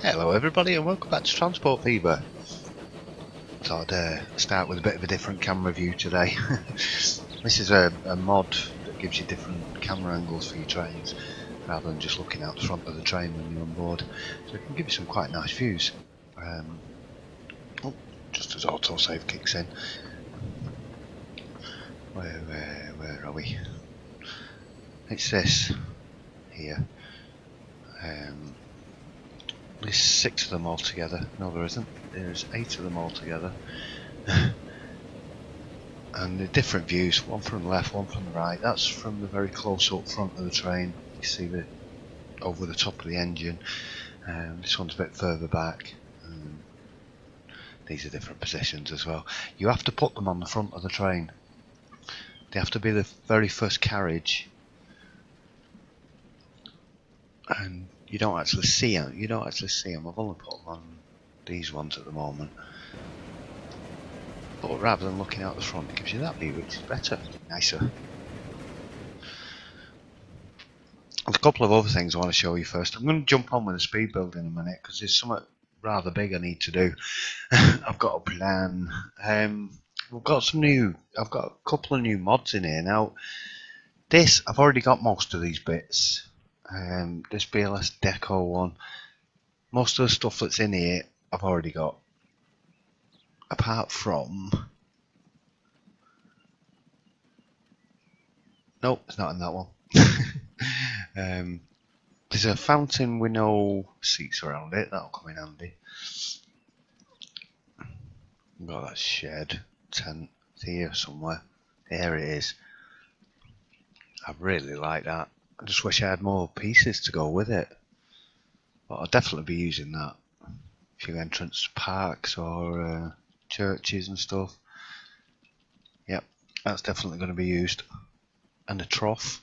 Hello everybody and welcome back to Transport Fever. Thought I'd start with a bit of a different camera view today. This is a mod that gives you different camera angles for your trains rather than just looking out the front of the train when you're on board. So it can give you some quite nice views. Just as autosave kicks in. Where are we? It's this here. There's 6 of them all together. No, there isn't. There's 8 of them all together. And the different views, one from the left, one from the right. That's from the very close up front of the train. You see the over the top of the engine. This one's a bit further back. These are different positions as well. You have to put them on the front of the train. They have to be the very first carriage, and you don't actually see them. I've only put them on these ones at the moment. But rather than looking out the front, it gives you that view, which is better, nicer. There's a couple of other things I want to show you first. I'm going to jump on with the speed build in a minute because there's something rather big I need to do. I've got a plan. I've got a couple of new mods in here now. This, I've already got most of these bits. This BLS Deco one, most of the stuff that's in here, I've already got. Apart from, nope, it's not in that one. There's a fountain with no seats around it. That'll come in handy. We've got that shed tent here somewhere. There it is. I really like that. I just wish I had more pieces to go with it. But I'll definitely be using that. A few entrance to parks or churches and stuff. Yep, that's definitely going to be used. And a trough.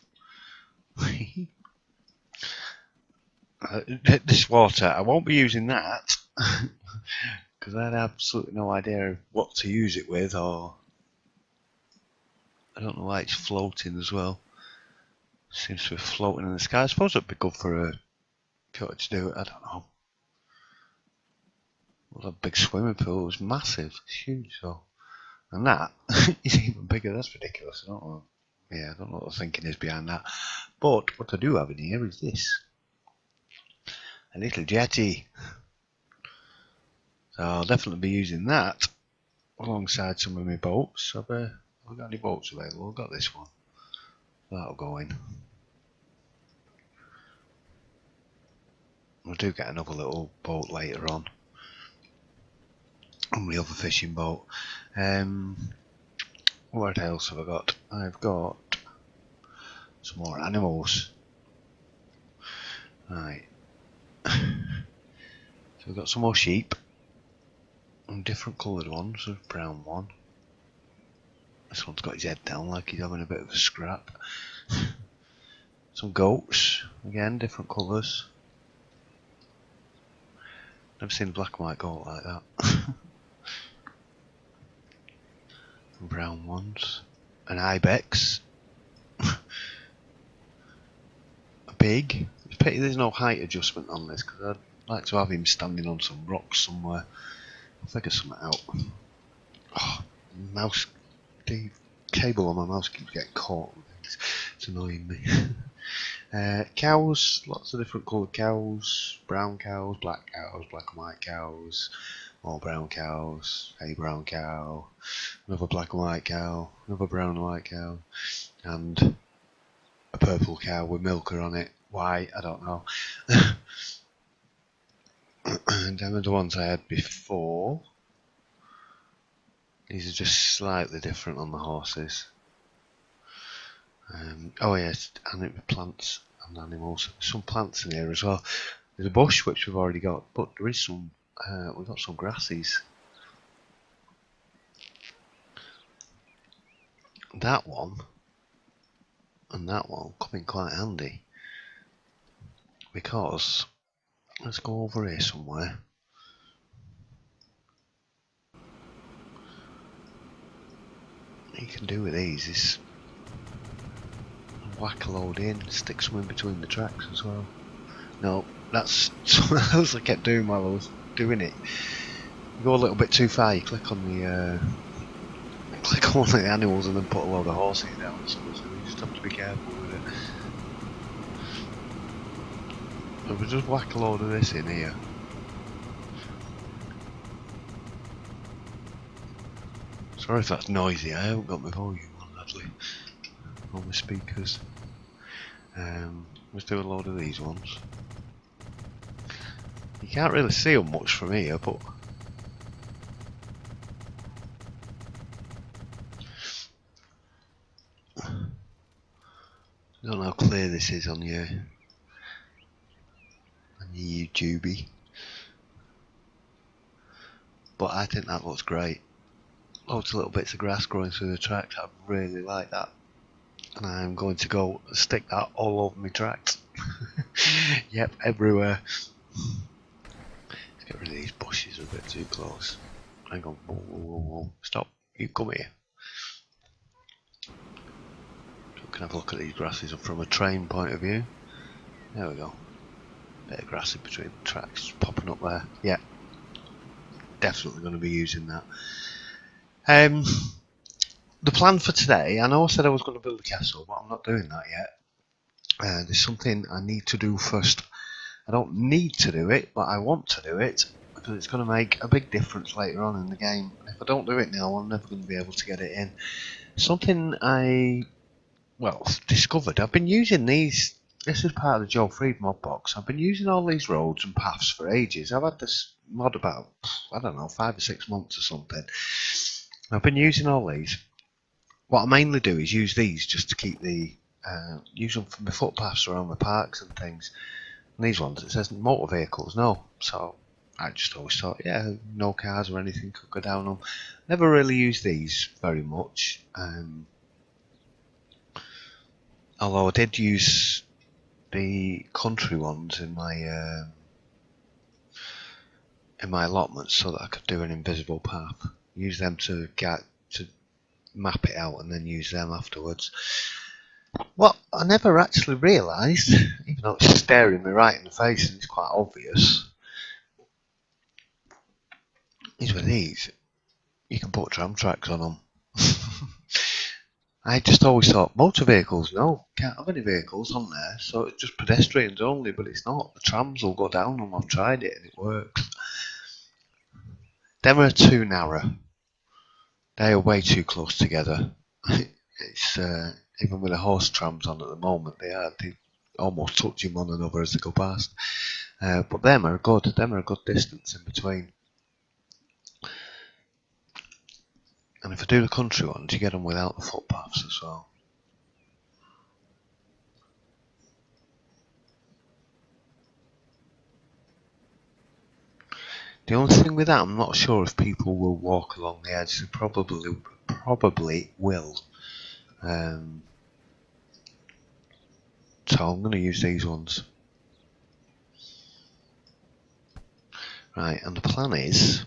This water, I won't be using that because I had absolutely no idea what to use it with, or I don't know why it's floating as well. Seems to be floating in the sky. I suppose it'd be good for if you wanted to do it. I don't know. Well, a big swimming pool is massive. It's huge, so. And that is even bigger. That's ridiculous. I don't know. Yeah, I don't know what the thinking is behind that. But what I do have in here is this. A little jetty. So I'll definitely be using that alongside some of my boats. Have I got any boats available? I've got this one. That'll go in. I do get another little boat later on. And the other fishing boat. What else have I got? I've got some more animals. Right. So we've got some more sheep. And different coloured ones. There's a brown one. This one's got his head down like he's having a bit of a scrap. Some goats. Again, different colours. Never seen a black and white goat like that. Some brown ones. An ibex. A pig. It's a pity there's no height adjustment on this because I'd like to have him standing on some rocks somewhere. I'll figure something out. Oh, mouse. The cable on my mouse keeps getting caught. It's annoying me. Cows, lots of different coloured cows. Brown cows, black and white cows. More brown cows. A brown cow. Another black and white cow. Another brown and white cow. And a purple cow with milker on it. Why? I don't know. And them are the ones I had before. These are just slightly different on the horses. Oh yes, and plants and animals. Some plants in here as well. There's a bush which we've already got, but there is some. We've got some grasses. That one and that one come in quite handy because let's go over here somewhere. What you can do with these is whack a load in, stick some in between the tracks as well. No, That's something else I kept doing while I was doing it. You go a little bit too far, you click on click on the animals and then put a load of horses down or something, so you just have to be careful with it. So we just whack a load of this in here. Sorry if that's noisy, I haven't got my volume on actually, on my speakers. Let's do a load of these ones. You can't really see them much from here, but I don't know how clear this is on your YouTube, but I think that looks great. Loads of little bits of grass growing through the tracks. I really like that, and I'm going to go stick that all over my tracks. Yep, everywhere. Let's get rid of these bushes, a bit too close. Hang on, whoa, whoa, whoa, whoa. Stop, you come here. We can have a look at these grasses from a train point of view. There we go. Bit of grass in between the tracks popping up there. Yeah, definitely going to be using that. The plan for today, I know I said I was going to build a castle, but I'm not doing that yet. There's something I need to do first. I don't need to do it, but I want to do it because it's going to make a big difference later on in the game. And if I don't do it now, I'm never going to be able to get it in. Something I, well, discovered. I've been using these. This is part of the Joe Freed mod box. I've been using all these roads and paths for ages. I've had this mod about, I don't know, 5 or 6 months or something. I've been using all these. What I mainly do is use these just to keep the use them for my footpaths around the parks and things. And these ones, it says motor vehicles, no. So I just always thought, yeah, no cars or anything could go down them. Never really used these very much. Although I did use the country ones in my allotments so that I could do an invisible path. Use them to map it out and then use them afterwards. What I never actually realised, even though it's staring me right in the face and it's quite obvious, is with these, you can put tram tracks on them. I just always thought, motor vehicles, no, can't have any vehicles on there, so it's just pedestrians only, but it's not. The trams will go down them, I've tried it and it works. Them are too narrow. They are way too close together. It's even with the horse trams on at the moment, they almost touching one another as they go past. But them are good. Them are a good distance in between. And if I do the country ones, you get them without the footpaths as well. The only thing with that, I'm not sure if people will walk along the edge. They probably will. So I'm going to use these ones. Right, and the plan is,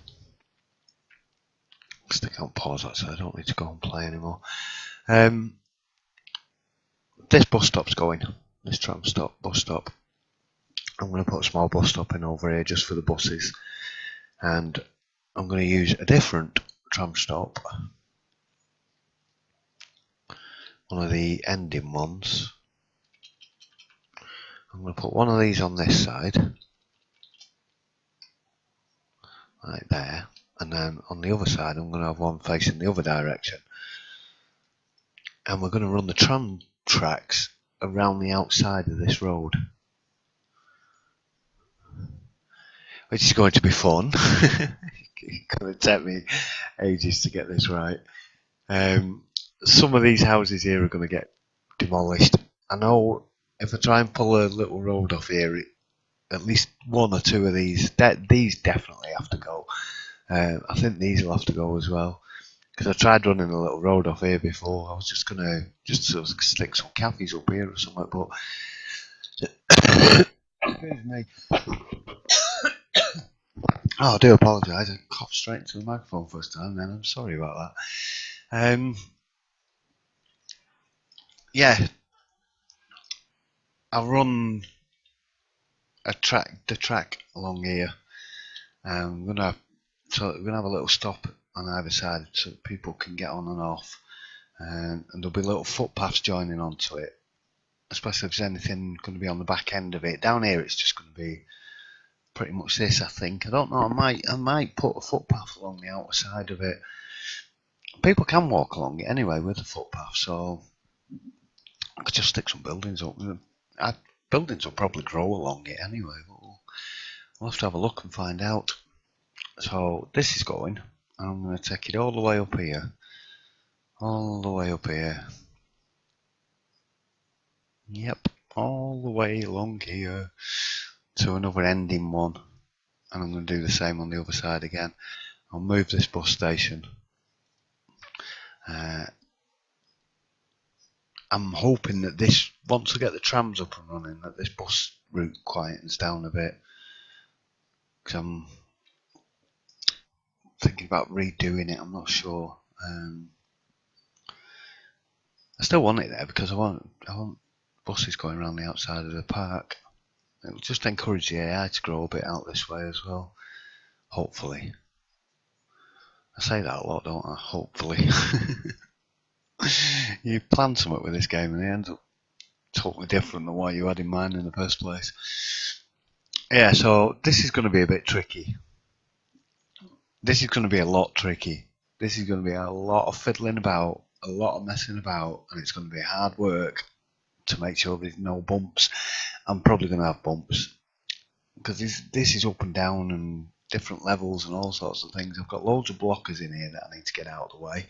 stick on pause actually, I don't need to go and play anymore. This bus stop's going, this tram stop, bus stop. I'm going to put a small bus stop in over here just for the buses. And I'm going to use a different tram stop. One of the ending ones. I'm going to put one of these on this side. Right there. And then on the other side I'm going to have one facing the other direction. And we're going to run the tram tracks around the outside of this road. Which is going to be fun. It's going to take me ages to get this right. Some of these houses here are going to get demolished. I know if I try and pull a little road off here, at least one or two of these definitely have to go. I think these will have to go as well. Because I tried running a little road off here before. I was just going to sort of stick some cafes up here or something, but excuse me. Oh, I do apologise. I coughed straight into the microphone first time then. I'm sorry about that. Yeah, I'll run the track along here. We're gonna have a little stop on either side so that people can get on and off, and there'll be little footpaths joining onto it. Especially if there's anything going to be on the back end of it. Down here, it's just going to be pretty much this, I think. I don't know. I might put a footpath along the outside of it. People can walk along it anyway with a footpath, so I could just stick some buildings up. Buildings will probably grow along it anyway, but we'll have to have a look and find out. So this is going, and I'm going to take it all the way up here. All the way up here. Yep, all the way along here to another ending one. And I'm going to do the same on the other side again. I'll move this bus station. I'm hoping that this, once I get the trams up and running, that this bus route quietens down a bit. Because I'm thinking about redoing it, I'm not sure. I still want it there because I want buses going around the outside of the park. It will just encourage the AI to grow a bit out this way as well. Hopefully. I say that a lot, don't I? Hopefully. You plan something with this game and it ends up totally different than what you had in mind in the first place. Yeah, so this is going to be a bit tricky. This is going to be a lot tricky. This is going to be a lot of fiddling about, a lot of messing about, and it's going to be hard work to make sure there's no bumps. I'm probably going to have bumps because this is up and down and different levels and all sorts of things. I've got loads of blockers in here that I need to get out of the way.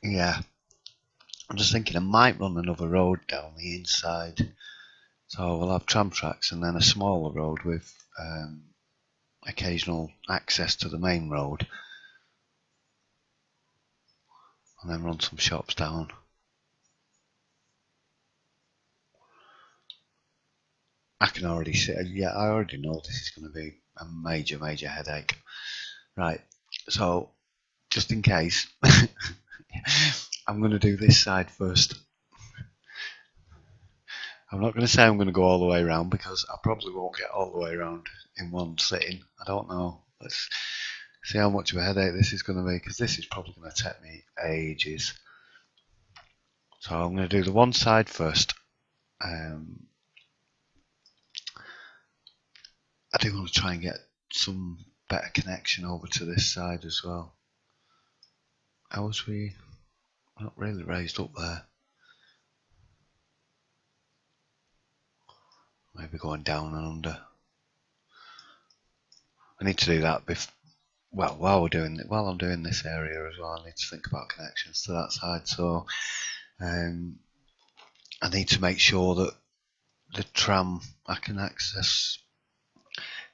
Yeah, I'm just thinking I might run another road down the inside. So we'll have tram tracks and then a smaller road with occasional access to the main road. And then run some shops down. I can already see, yeah, I already know this is going to be a major headache. Right, so just in case, I'm going to do this side first. I'm not going to say I'm going to go all the way around because I probably won't get all the way around in one sitting. I don't know. Let's see how much of a headache this is going to be because this is probably going to take me ages. So I'm going to do the one side first. I do want to try and get some better connection over to this side as well. How was we not really raised up there? Maybe going down and under. I need to do that while I'm doing this area as well. I need to think about connections to that side. So I need to make sure that the tram I can access.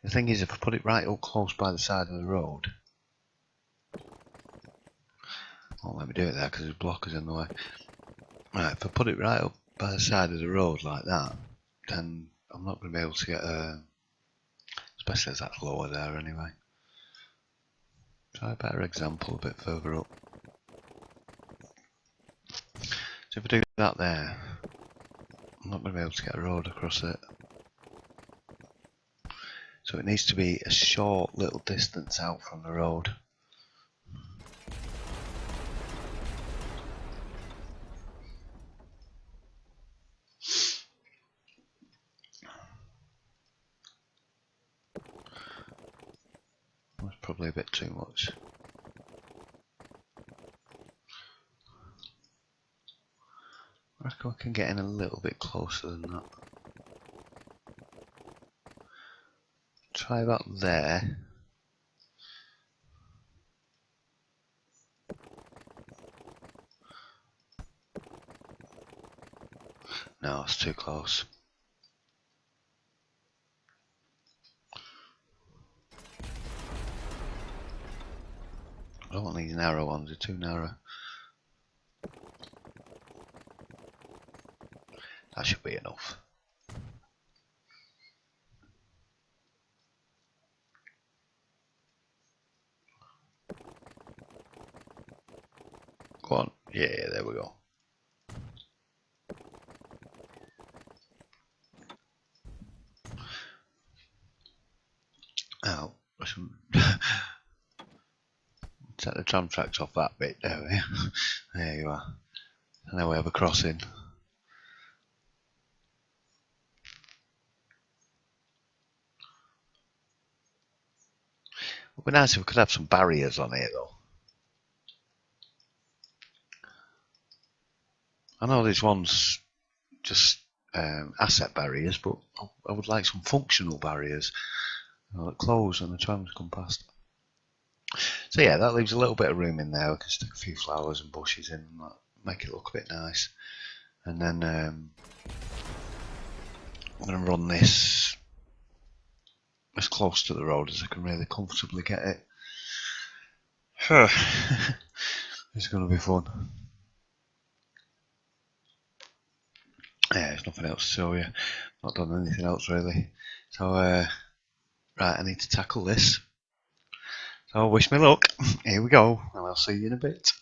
The thing is, if I put it right up close by the side of the road, won't let me do it there because there's blockers in the way. Right, if I put it right up by the side of the road like that, then I'm not going to be able to get especially as that's lower there anyway. Try a better example a bit further up. So if I do that there, I'm not going to be able to get a road across it. So it needs to be a short little distance out from the road. That's probably a bit too much. I reckon I can get in a little bit closer than that. Try about there. No, it's too close. I don't want these narrow ones, they're too narrow. That should be enough. Go on. Yeah, there we go. some take the tram tracks off that bit there. There you are. And now we have a crossing. It would be nice if we could have some barriers on here though. I know these ones just asset barriers, but I would like some functional barriers that close when the trams come past. So yeah, that leaves a little bit of room in there. We can stick a few flowers and bushes in and make it look a bit nice. And then I'm going to run this as close to the road as I can really comfortably get it. It's going to be fun. Yeah, there's nothing else to show you. Not done anything else really. So right, I need to tackle this. So wish me luck. Here we go, and I'll see you in a bit.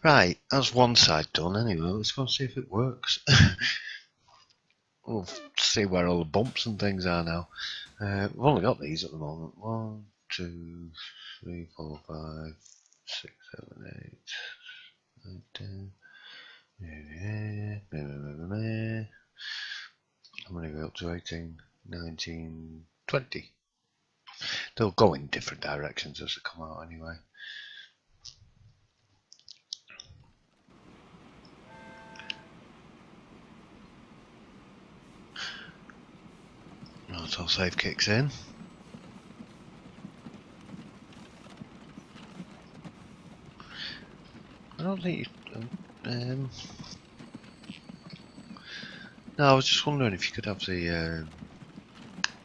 Right, that's one side done anyway. Let's go and see if it works. We'll see where all the bumps and things are now. We've only got these at the moment. 1, 2, 3, 4, 5, 6, 7, 8, 9, 10. I'm going to go up to 18, 19, 20. They'll go in different directions as they come out anyway. Auto save kicks in. I don't think you, no, I was just wondering if you could have the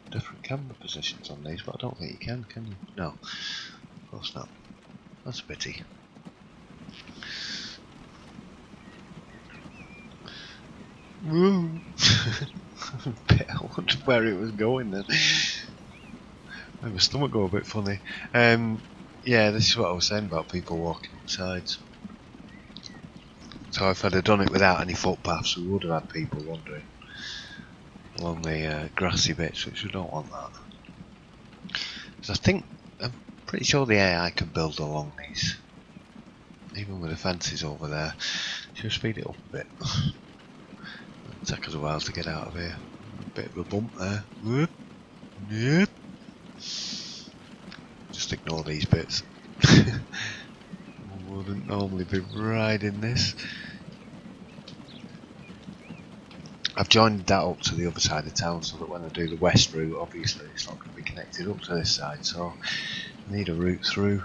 different camera positions on these, but I don't think you can you? No, of course not. That's a pity. Woo! I wondered where it was going then. Made my stomach go a bit funny. Yeah, this is what I was saying about people walking on sides. So if I'd have done it without any footpaths, we would have had people wandering along the grassy bits, which we don't want that. Because I'm pretty sure the AI can build along these, even with the fences over there. Should speed it up a bit. It'll take us a while to get out of here. A bit of a bump there. Whoop. Yep. Just ignore these bits. Wouldn't normally be riding this. I've joined that up to the other side of town so that when I do the west route, obviously it's not going to be connected up to this side, so I need a route through.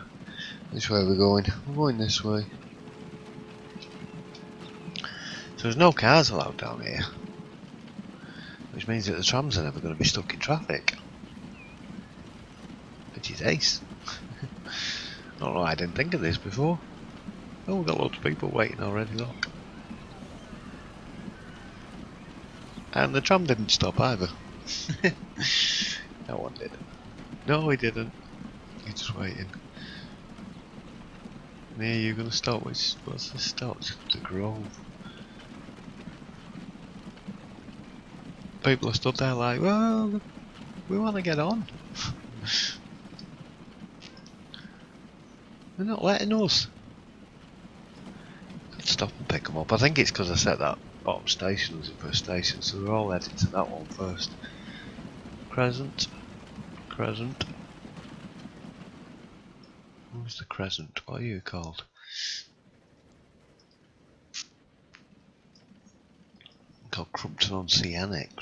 Which way are we going? We're going this way. So there's no cars allowed down here, which means that the trams are never going to be stuck in traffic, which is ace. I don't know why I didn't think of this before. Oh, we've got loads of people waiting already, look. And the tram didn't stop either. No one did. No, he didn't. He's just waiting. Yeah, you're gonna stop. What's this stop? The Grove. People are stood there like, well, we want to get on. They're not letting us. Could stop and pick them up. I think it's because I set that bottom station as the first station, so we're all headed to that one first. Crescent. Crescent. Who's the Crescent? What are you called? I'm called Crumpton-on-Sea Annex.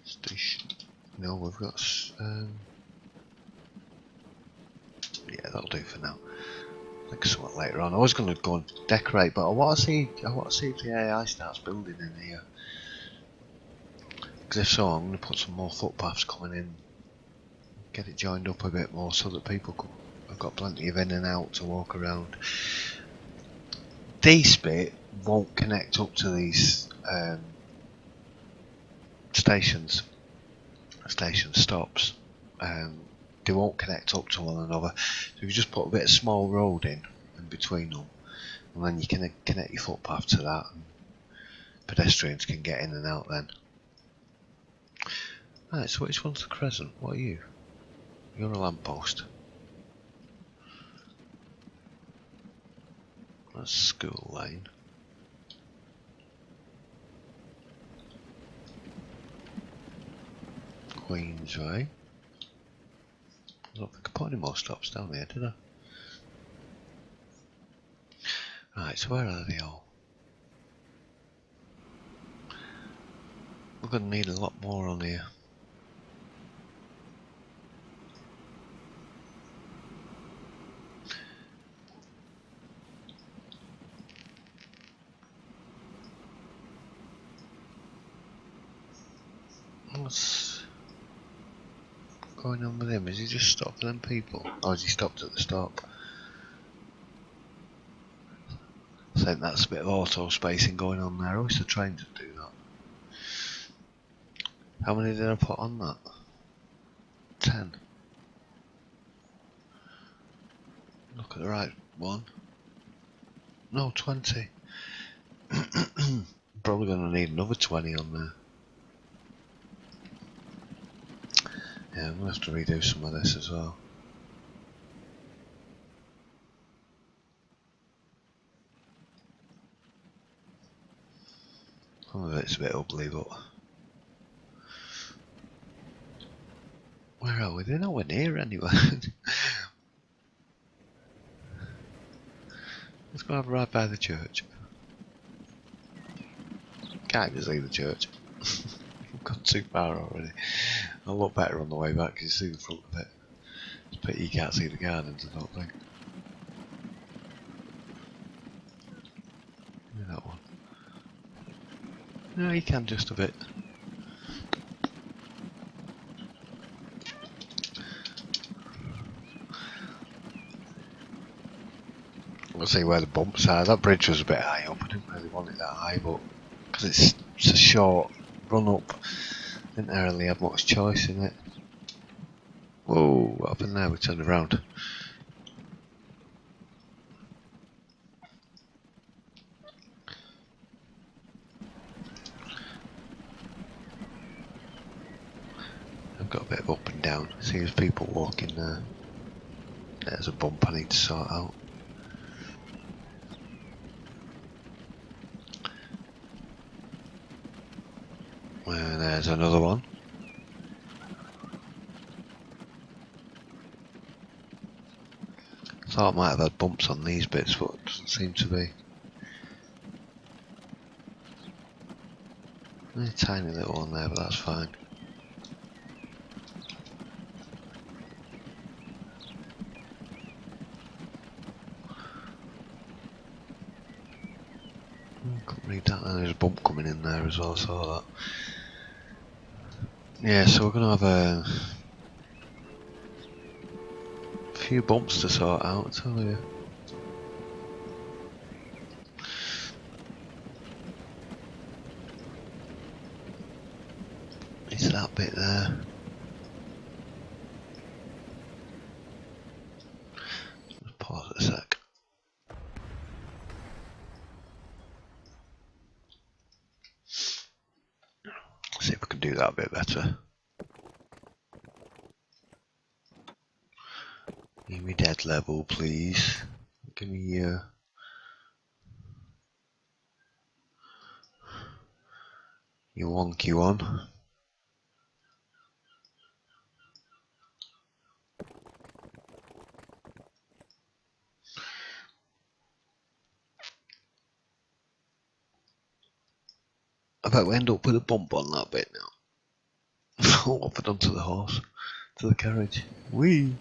Station. No, we've got. Yeah, that'll do for now. I think somewhat later on. I was going to go and decorate, but I want to see if the AI starts building in here. Because if so, I'm going to put some more footpaths coming in, get it joined up a bit more so that people have got plenty of in and out to walk around. This bit won't connect up to these station stops. They won't connect up to one another, so you just put a bit of small road in between them, and then you can connect your footpath to that, and pedestrians can get in and out then. Right, so which one's the Crescent? What are you? You're a lamppost. That's School Lane. Queensway. I don't think I put any more stops down here, did I? Right, so where are they all? We're going to need a lot more on here. What's going on with him? Has he just stopped them people? Or has he stopped at the stop? I think that's a bit of auto spacing going on there. I wish the trains would do that. How many did I put on that? 10. Look at the right one. No, 20. Probably going to need another 20 on there. Yeah, I'm going to have to redo some of this as well. Some of it's a bit ugly, but... Where are we? They're nowhere near anywhere. Let's go right by the church. Can't just leave the church. I've gone too far already. I'll look better on the way back because you see the front of it. It's a pity you can't see the gardens, I don't think. Maybe that one. No, you can just a bit. Let's see where the bumps are. That bridge was a bit high up. I didn't really want it that high, but because it's a short run up, I didn't really have much choice in it. Whoa, what happened there? We turned around. I've got a bit of up and down. See, there's people walking there. There's a bump I need to sort out. And there's another one. Thought I might have had bumps on these bits, but it doesn't seem to be. A tiny little one there, but that's fine. Couldn't read that. There's a bump coming in there as well, I saw that. Yeah, so we're going to have a few bumps to sort out, I tell you. It's that bit there. Let's pause it a sec. See if we can do that a bit better. Give me dead level, please. Give me your wonky one. I bet we end up with a bump on that bit now. What have I done to the horse? To the carriage? Whee!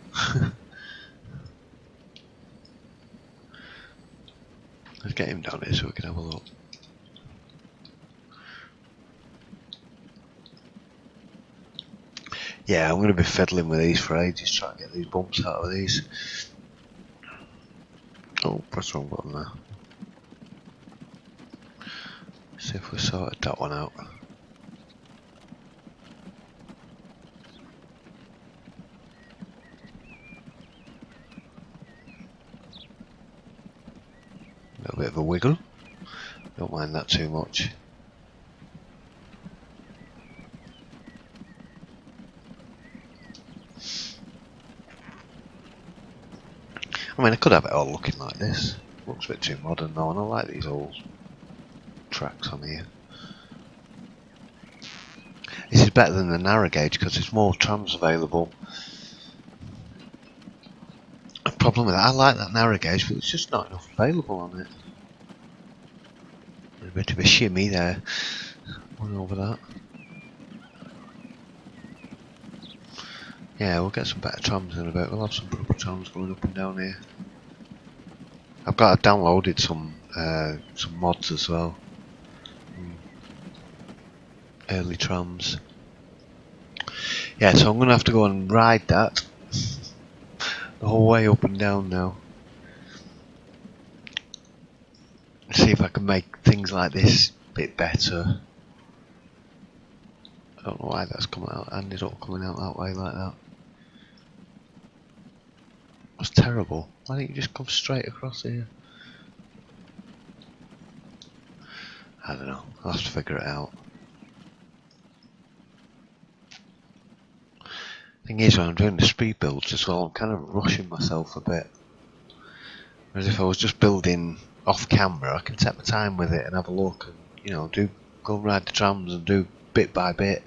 Let's get him down here so we can have a look. Yeah, I'm going to be fiddling with these for ages, trying to get these bumps out of these. Oh, press the wrong button there. See if we sorted that one out. A little bit of a wiggle. Don't mind that too much. I mean, I could have it all looking like this. Looks a bit too modern though, and I like these old tracks on here. This is better than the narrow gauge because there's more trams available. The problem with that, I like that narrow gauge, but there's just not enough available on it. A bit of a shimmy there. One over that. Yeah, we'll get some better trams in a bit. We'll have some proper trams going up and down here. I've downloaded some mods as well. Early trams. Yeah, so I'm gonna have to go and ride that the whole way up and down now. See if I can make things like this a bit better. Don't know why that's ended up coming out that way like that. That's terrible. Why don't you just come straight across here? I don't know. I'll have to figure it out. Thing is, when I'm doing the speed builds as well, I'm kind of rushing myself a bit. Whereas if I was just building off camera, I can take my time with it and have a look and, you know, go and ride the trams and do bit by bit.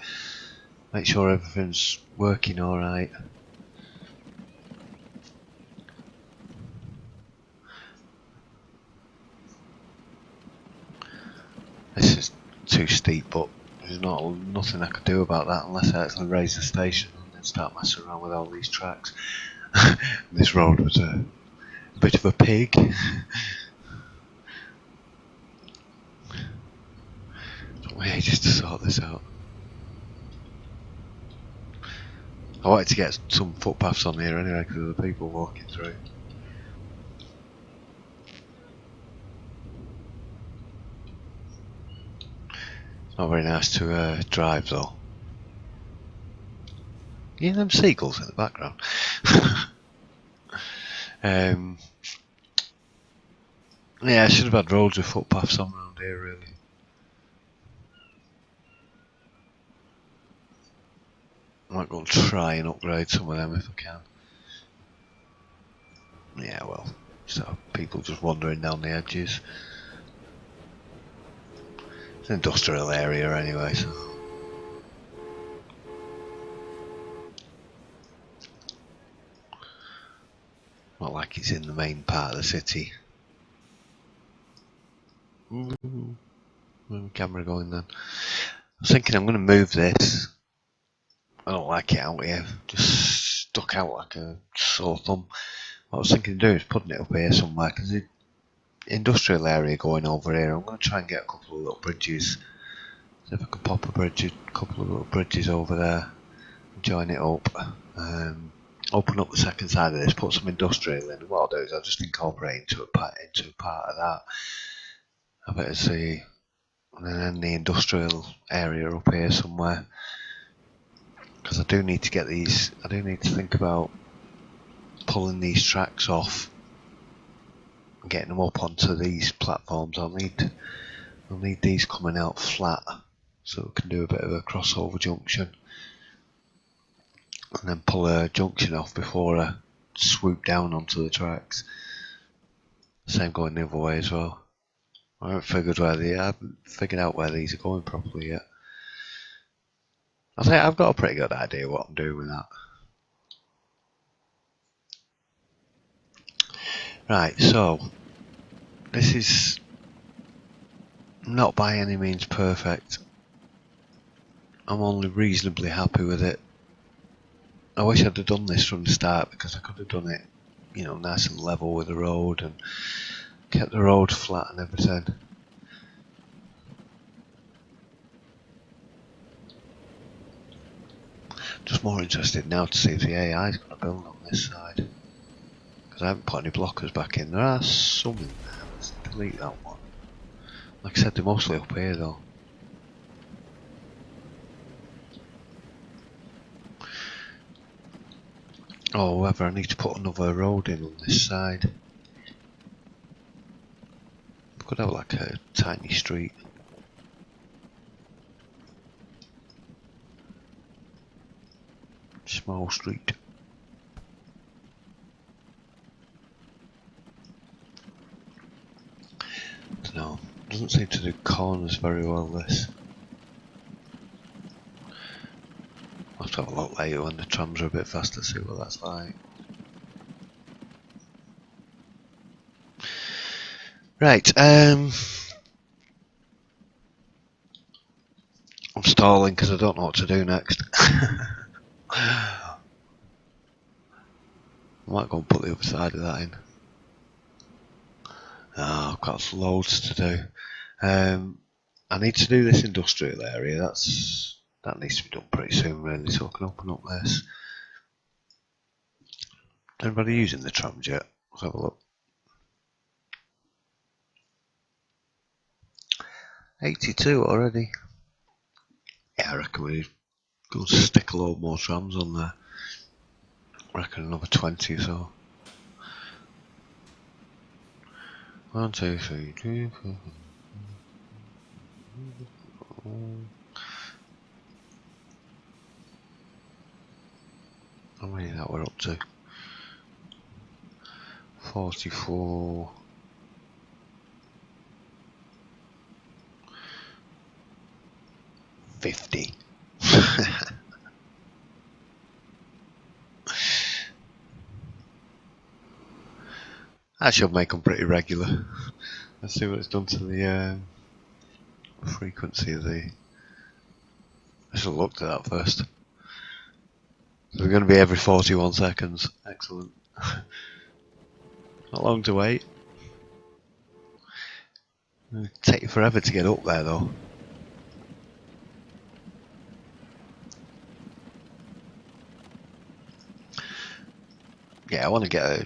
Make sure everything's working alright. This is too steep, but there's nothing I could do about that unless I actually raise the station and then start messing around with all these tracks. This road was a bit of a pig. Took me ages to sort this out. I wanted to get some footpaths on here anyway because of the people walking through. It's not very nice to drive though. Yeah, them seagulls in the background. Yeah, I should have had roads with footpaths on around here really. I might go and try and upgrade some of them if I can. Yeah, well, so people just wandering down the edges. It's an industrial area anyway, so. Not like it's in the main part of the city. Where's the camera going then? I was thinking I'm going to move this. I don't like it out here. Just stuck out like a sore thumb. What I was thinking of doing is putting it up here somewhere because the industrial area going over here. I'm going to try and get a couple of little bridges. See if I can pop a couple of little bridges over there, join it up, open up the second side of this, put some industrial in. What I'll do is I'll just incorporate into a part of that. I better see, and then the industrial area up here somewhere. Because I do need to get these. I do need to think about pulling these tracks off and getting them up onto these platforms. I'll need these coming out flat so we can do a bit of a crossover junction and then pull a junction off before I swoop down onto the tracks. Same going the other way as well. I haven't figured out where these are going properly yet. I think I've got a pretty good idea what I'm doing with that. Right, so this is not by any means perfect. I'm only reasonably happy with it. I wish I'd have done this from the start because I could have done it, you know, nice and level with the road and kept the road flat and everything. Just more interested now to see if the AI's going to build on this side. Because I haven't put any blockers back in. There are some in there. Let's delete that one. Like I said, they're mostly up here though. Oh, however, I need to put another road in on this side. We could have like a tiny street. Small street. No, doesn't seem to do corners very well, this. I'll have to have a look later when the trams are a bit faster, see what that's like. Right, I'm stalling because I don't know what to do next. I might go and put the other side of that in. Oh, I've got loads to do. I need to do this industrial area. That needs to be done pretty soon, really, so I can open up this. Anybody using the trams yet? Let's have a look. 82 already. Yeah, I reckon we Go and stick a load more trams on there. I reckon another 20 or so. 1, 2, 3, 2, 4. How many that we're up to? 44. 50. That should make them pretty regular. Let's see what it's done to the frequency of the. I should have looked at that first. So they're going to be every 41 seconds. Excellent. Not long to wait. It'll take you forever to get up there though. Yeah, I want to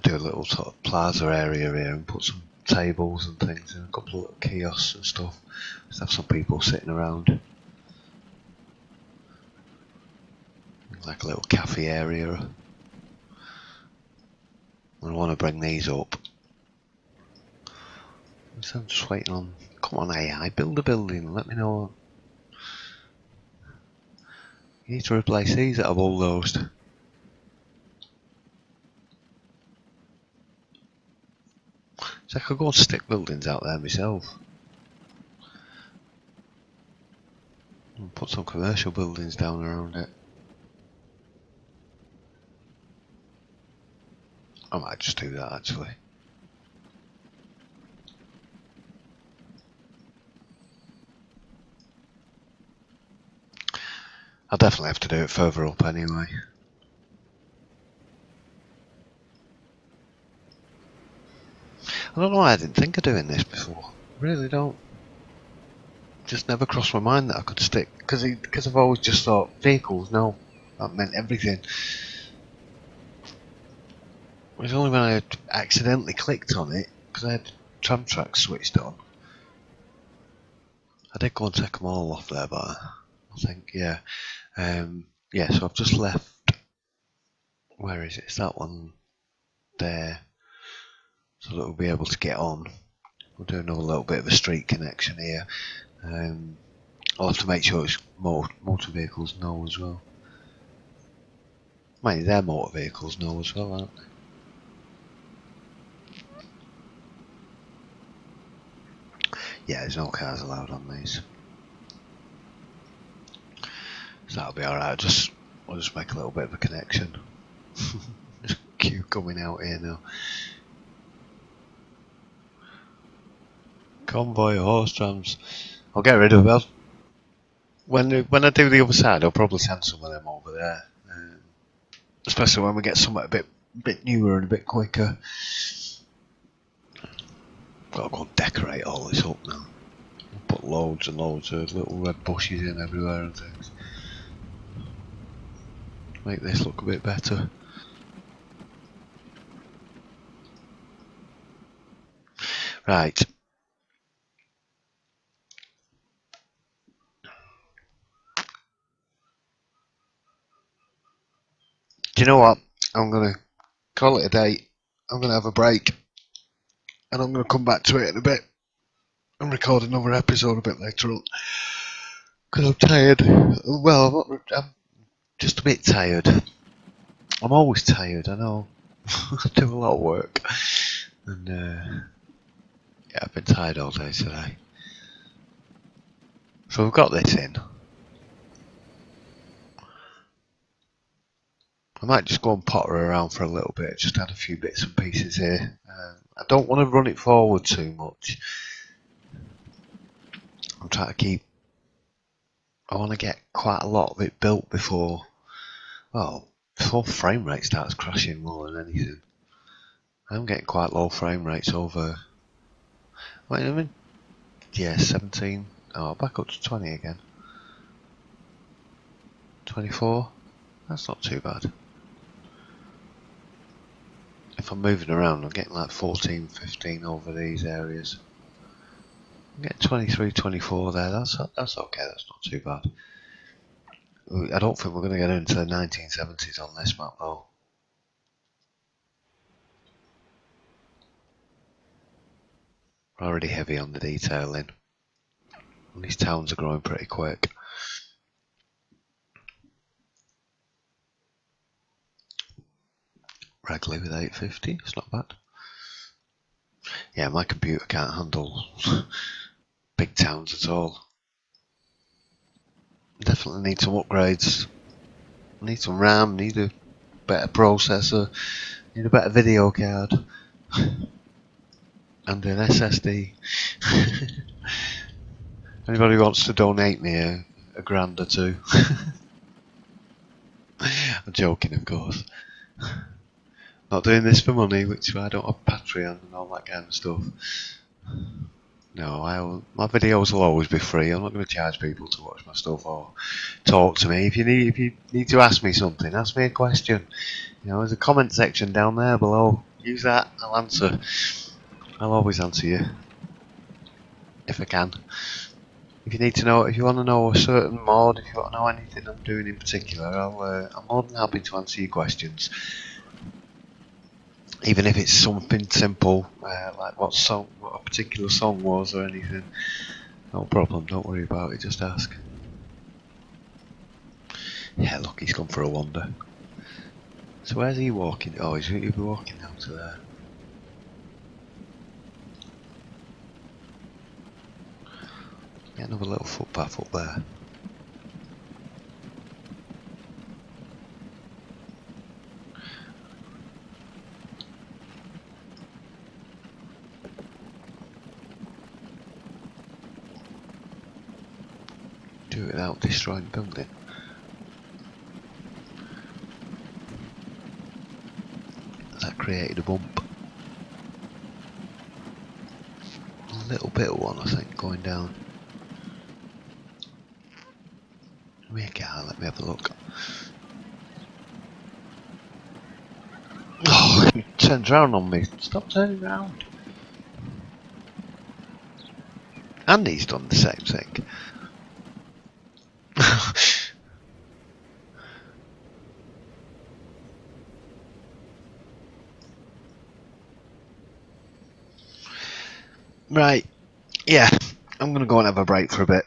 do a little sort of plaza area here and put some tables and things and a couple of little kiosks and stuff. Just have some people sitting around. Like a little cafe area. I want to bring these up. So I'm just waiting on. Come on, AI, build a building. Let me know. You need to replace these that are bulldozed. So I could go and stick buildings out there myself. And put some commercial buildings down around it. I might just do that actually. I'll definitely have to do it further up anyway. I don't know why I didn't think of doing this before. I really don't. Just never crossed my mind that I could stick, because I've always just thought vehicles. No, that meant everything. It was only when I accidentally clicked on it because I had tram tracks switched on. I did go and take them all off there, but I think yeah, yeah. So I've just left. Where is it? It's that one there. So that we'll be able to get on. We'll do another little bit of a street connection here. I'll have to make sure it's motor vehicles know as well. Maybe their motor vehicles know as well, aren't they? Yeah, there's no cars allowed on these. So that'll be alright. I'll just make a little bit of a connection. Just queue coming out here now. Convoy horse trams. I'll get rid of them. When I do the other side, I'll probably send some of them over there. Especially when we get something a bit newer and a bit quicker. Gotta go and decorate all this up now. Put loads and loads of little red bushes in everywhere and things. Make this look a bit better. Right. Do you know what? I'm gonna call it a day. I'm gonna have a break. And I'm gonna come back to it in a bit. And record another episode a bit later on. Because I'm tired. Well, I'm just a bit tired. I'm always tired, I know. I do a lot of work. And yeah, I've been tired all day today. So we've got this in. I might just go and potter around for a little bit, just add a few bits and pieces here. I don't want to run it forward too much. I'm trying to keep. I want to get quite a lot of it built before frame rate starts crashing more than anything. I'm getting quite low frame rates over. Wait a minute. Yeah, 17. Oh, back up to 20 again. 24. That's not too bad. If I'm moving around, I'm getting like 14, 15 over these areas. I'm getting 23, 24 there. That's okay. That's not too bad. I don't think we're going to get into the 1970s on this map though. We're already heavy on the detailing. And these towns are growing pretty quick. Ragley with 850, it's not bad. Yeah, my computer can't handle big towns at all. Definitely need some upgrades. Need some RAM, need a better processor, need a better video card, and an SSD. Anybody wants to donate me a grand or two? I'm joking, of course. Not doing this for money, which I don't have Patreon and all that kind of stuff. No, my videos will always be free. I'm not going to charge people to watch my stuff or talk to me. If you need to ask me something, ask me a question. You know, there's a comment section down there below. Use that. I'll answer. I'll always answer you if I can. If you need to know, if you want to know a certain mod, if you want to know anything I'm doing in particular, I'm more than happy to answer your questions. Even if it's something simple, like what a particular song was or anything. No problem, don't worry about it, just ask. Yeah, look, he's gone for a wander. So where's he walking? Oh, he'll be walking down to there. Get another little footpath up there. Do it without destroying the building. That created a bump. A little bit of one, I think, going down. Let me have a look. Oh, he turns around on me. Stop turning around. And he's done the same thing. Right, yeah, I'm going to go and have a break for a bit.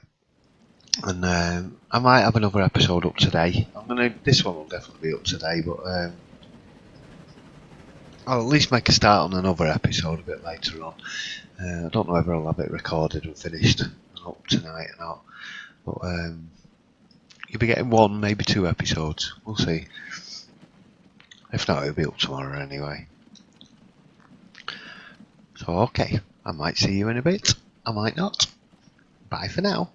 And I might have another episode up today. This one will definitely be up today, but I'll at least make a start on another episode a bit later on. I don't know whether I'll have it recorded and finished up tonight or not, but you'll be getting one, maybe two episodes. We'll see. If not, it'll be up tomorrow anyway. So okay, I might see you in a bit. I might not. Bye for now.